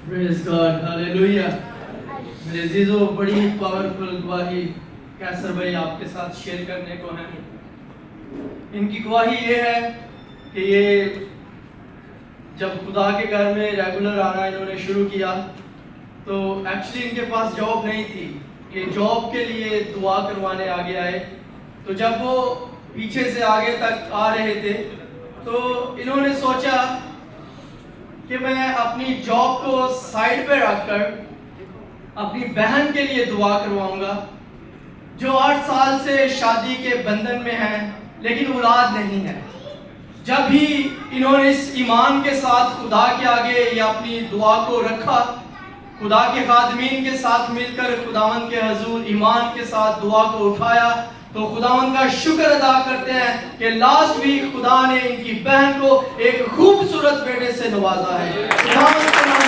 Praise God, hallelujah. میرے عزیزو بڑی پاورفل گواہی کیسر بھائی آپ کے ساتھ شیئر کرنے کو ہیں. ان کی گواہی یہ ہے کہ یہ جب خدا کے گھر میں ریگولر آنا انہوں نے شروع کیا تو ایکچولی ان کے پاس جاب نہیں تھی کہ جاب کے لیے دعا کروانے آگے آئے. تو جب وہ پیچھے سے آگے تک آ رہے تھے تو انہوں نے سوچا کہ میں اپنی جاب کو سائڈ پہ رکھ کر اپنی بہن کے لیے دعا کرواؤں گا جو 8 سال سے شادی کے بندھن میں ہیں لیکن اولاد نہیں ہے. جب ہی انہوں نے اس ایمان کے ساتھ خدا کے آگے یہ اپنی دعا کو رکھا، خدا کے خادمین کے ساتھ مل کر خداوند کے حضور ایمان کے ساتھ دعا کو اٹھایا، تو خداوند کا شکر ادا کرتے ہیں کہ لاسٹ ویک خدا نے ان کی بہن کو ایک خوبصورت بیٹے سے نوازا ہے. خداوند کا